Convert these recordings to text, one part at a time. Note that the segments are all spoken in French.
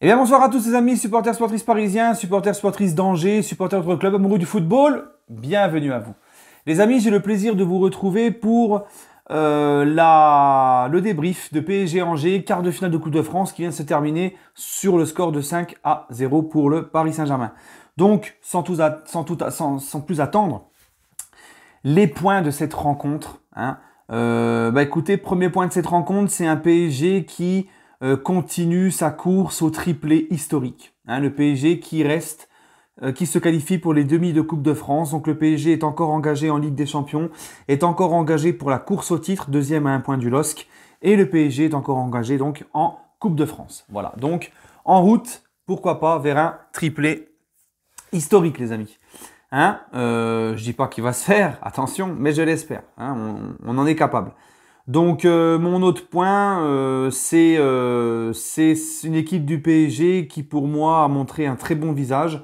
Eh bien bonsoir à tous les amis, supporters sportifs parisiens, supporters sportifs d'Angers, supporters de votre club amoureux du football, bienvenue à vous. Les amis, j'ai le plaisir de vous retrouver pour le débrief de PSG Angers, quart de finale de Coupe de France qui vient de se terminer sur le score de 5-0 pour le Paris Saint-Germain. Donc, sans plus attendre, les points de cette rencontre. Écoutez, premier point de cette rencontre, c'est un PSG qui continue sa course au triplé historique. Le PSG qui se qualifie pour les demi de Coupe de France. Donc le PSG est encore engagé en Ligue des Champions, est encore engagé pour la course au titre, deuxième à un point du LOSC. Et le PSG est encore engagé donc en Coupe de France. Voilà, donc en route, pourquoi pas, vers un triplé historique les amis. Je dis pas qu'il va se faire, attention, mais je l'espère. On en est capable. Donc mon autre point, c'est une équipe du PSG qui pour moi a montré un très bon visage.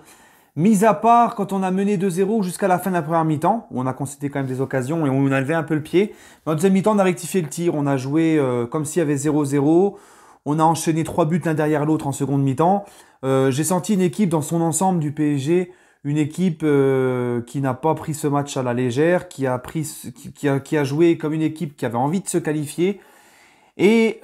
Mis à part quand on a mené 2-0 jusqu'à la fin de la première mi-temps, où on a concédé quand même des occasions et où on a levé un peu le pied. Dans la deuxième mi-temps, on a rectifié le tir, on a joué comme s'il y avait 0-0. On a enchaîné 3 buts l'un derrière l'autre en seconde mi-temps. J'ai senti une équipe dans son ensemble du PSG, une équipe qui n'a pas pris ce match à la légère, qui a joué comme une équipe qui avait envie de se qualifier. Et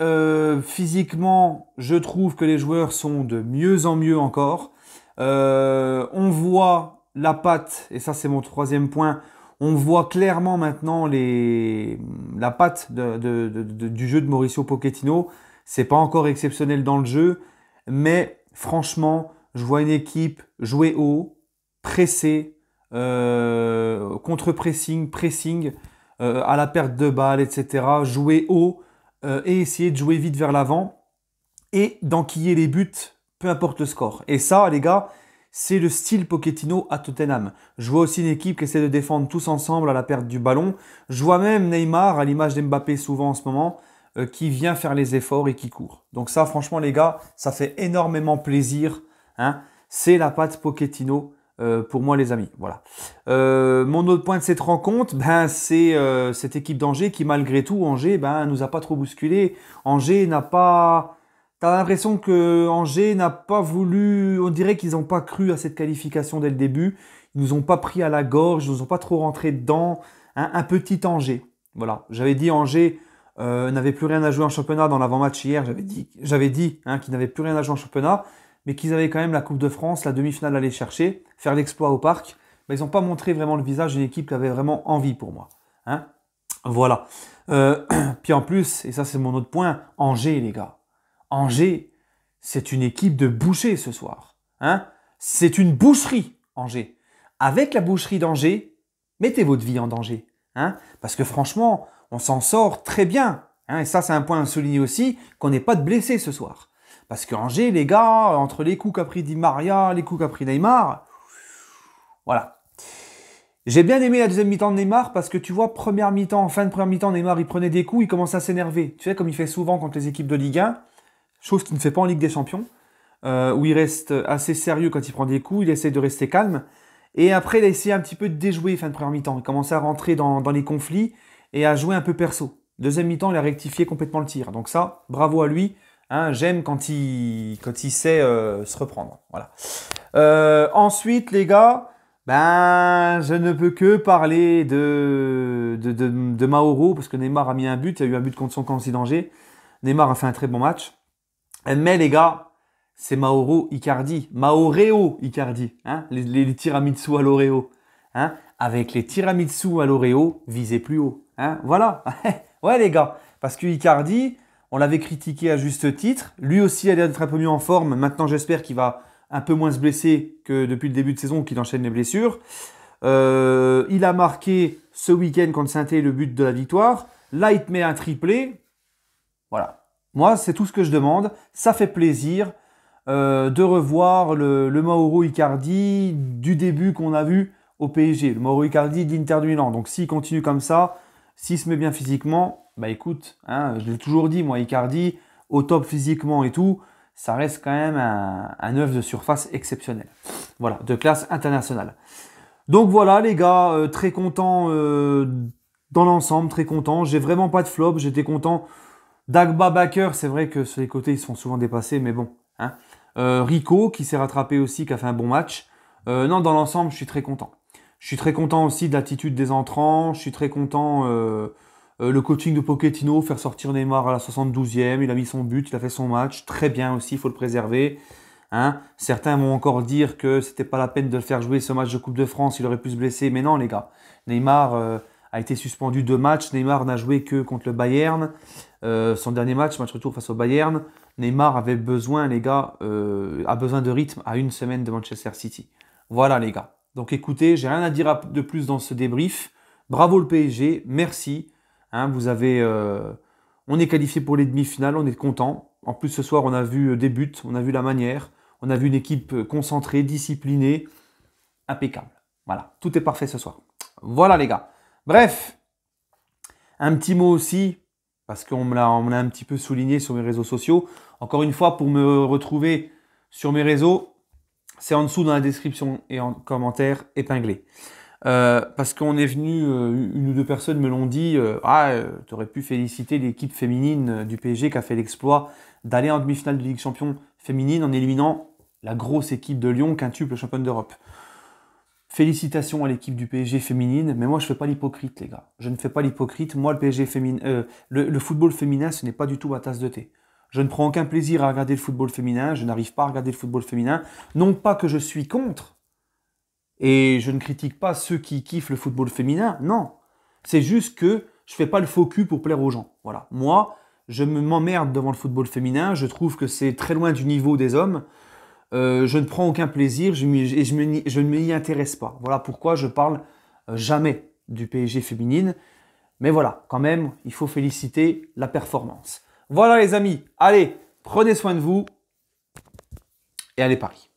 physiquement, je trouve que les joueurs sont de mieux en mieux encore. On voit la patte, et ça c'est mon troisième point, on voit clairement maintenant la patte du jeu de Mauricio Pochettino. C'est pas encore exceptionnel dans le jeu, mais franchement, je vois une équipe jouer haut, presser, contre-pressing, pressing, à la perte de balles, etc. Jouer haut et essayer de jouer vite vers l'avant et d'enquiller les buts, peu importe le score. Et ça, les gars, c'est le style Pochettino à Tottenham. Je vois aussi une équipe qui essaie de défendre tous ensemble à la perte du ballon. Je vois même Neymar, à l'image d'Mbappé souvent en ce moment, qui vient faire les efforts et qui court. Donc ça, franchement, les gars, ça fait énormément plaisir. C'est la patte Pochettino pour moi, les amis. Voilà. Mon autre point de cette rencontre, c'est cette équipe d'Angers qui, malgré tout, Angers, nous a pas trop bousculé. Angers n'a pas... T'as l'impression que Angers n'a pas voulu... On dirait qu'ils n'ont pas cru à cette qualification dès le début. Ils nous ont pas pris à la gorge, ils nous ont pas trop rentré dedans. Un petit Angers. Voilà. J'avais dit Angers n'avait plus rien à jouer en championnat dans l'avant-match hier. J'avais dit qu'ils n'avaient plus rien à jouer en championnat, mais qu'ils avaient quand même la Coupe de France, la demi-finale à aller chercher, faire l'exploit au parc. Ils n'ont pas montré vraiment le visage d'une équipe qui avait vraiment envie pour moi. Voilà. Puis en plus, et ça c'est mon autre point, Angers les gars. Angers, c'est une équipe de bouchers ce soir. C'est une boucherie, Angers. Avec la boucherie d'Angers, mettez votre vie en danger. Parce que franchement, on s'en sort très bien. Et ça, c'est un point à souligner aussi, qu'on n'ait pas de blessés ce soir. Parce que Angers, les gars, entre les coups qu'a pris Di Maria, les coups qu'a pris Neymar, voilà. J'ai bien aimé la deuxième mi-temps de Neymar parce que tu vois, première mi-temps, en fin de première mi-temps, Neymar, il prenait des coups, il commençait à s'énerver. Tu sais, comme il fait souvent contre les équipes de Ligue 1, chose qu'il ne fait pas en Ligue des Champions, où il reste assez sérieux quand il prend des coups, il essaie de rester calme. Et après, il a essayé un petit peu de déjouer fin de première mi-temps. Il commençait à rentrer dans les conflits et à jouer un peu perso. Deuxième mi-temps, il a rectifié complètement le tir. Donc ça, bravo à lui. J'aime quand il sait se reprendre. Voilà. Ensuite, les gars, je ne peux que parler de Mauro, parce que Neymar a mis un but. Il y a eu un but contre son camp aussi d'Angers. Neymar a fait un très bon match. Mais les gars, c'est Mauro Icardi. Maoreo Icardi. Les tiramisu à l'Oreo. Avec les tiramisu à l'Oreo, visez plus haut. Voilà. Ouais, les gars. Parce que Icardi, on l'avait critiqué à juste titre. Lui aussi a l'air d'être un peu mieux en forme. Maintenant, j'espère qu'il va un peu moins se blesser que depuis le début de saison, qu'il enchaîne les blessures. Il a marqué ce week-end contre Saint-Étienne le but de la victoire. Là, il te met un triplé. Voilà. Moi, c'est tout ce que je demande. Ça fait plaisir de revoir le Mauro Icardi du début qu'on a vu au PSG. Le Mauro Icardi de l'Inter de Milan. Donc, s'il continue comme ça, s'il se met bien physiquement, écoute, je l'ai toujours dit, moi, Icardi, au top physiquement et tout, ça reste quand même un œuf de surface exceptionnel. Voilà, de classe internationale. Donc voilà, les gars, très content dans l'ensemble, très content. J'ai vraiment pas de flop, j'étais content. Dagba Bakker, c'est vrai que sur les côtés, ils sont souvent dépassés, mais bon. Rico qui s'est rattrapé aussi, qui a fait un bon match. Non, dans l'ensemble, je suis très content. Je suis très content aussi de l'attitude des entrants. Je suis très content le coaching de Pochettino, faire sortir Neymar à la 72e. Il a mis son but, il a fait son match. Très bien aussi, il faut le préserver. Hein. Certains vont encore dire que c'était pas la peine de le faire jouer ce match de Coupe de France, il aurait pu se blesser. Mais non, les gars. Neymar a été suspendu 2 matchs. Neymar n'a joué que contre le Bayern. Son dernier match retour face au Bayern. Neymar avait besoin, les gars, a besoin de rythme à une semaine de Manchester City. Voilà, les gars. Donc écoutez, j'ai rien à dire de plus dans ce débrief. Bravo le PSG, merci. Hein, on est qualifié pour les demi-finales, on est content. En plus, ce soir, on a vu des buts, on a vu la manière, on a vu une équipe concentrée, disciplinée, impeccable. Voilà, tout est parfait ce soir. Voilà, les gars. Bref, un petit mot aussi, parce qu'on me l'a un petit peu souligné sur mes réseaux sociaux. Encore une fois, pour me retrouver sur mes réseaux, c'est en dessous dans la description et en commentaire épinglé. Parce qu'on est venu, une ou deux personnes me l'ont dit, tu aurais pu féliciter l'équipe féminine du PSG qui a fait l'exploit d'aller en demi-finale de Ligue Champion féminine en éliminant la grosse équipe de Lyon, quintuple championne d'Europe. Félicitations à l'équipe du PSG féminine, mais moi je ne fais pas l'hypocrite, les gars. Je ne fais pas l'hypocrite. Moi, le PSG féminin, le football féminin, ce n'est pas du tout ma tasse de thé. Je ne prends aucun plaisir à regarder le football féminin. Je n'arrive pas à regarder le football féminin. Non pas que je suis contre, et je ne critique pas ceux qui kiffent le football féminin. Non, c'est juste que je ne fais pas le faux cul pour plaire aux gens. Voilà. Moi, je m'emmerde devant le football féminin. Je trouve que c'est très loin du niveau des hommes. Je ne prends aucun plaisir je ne m'y intéresse pas. Voilà pourquoi je parle jamais du PSG féminine. Mais voilà, quand même, il faut féliciter la performance. Voilà les amis, allez, prenez soin de vous et allez Paris.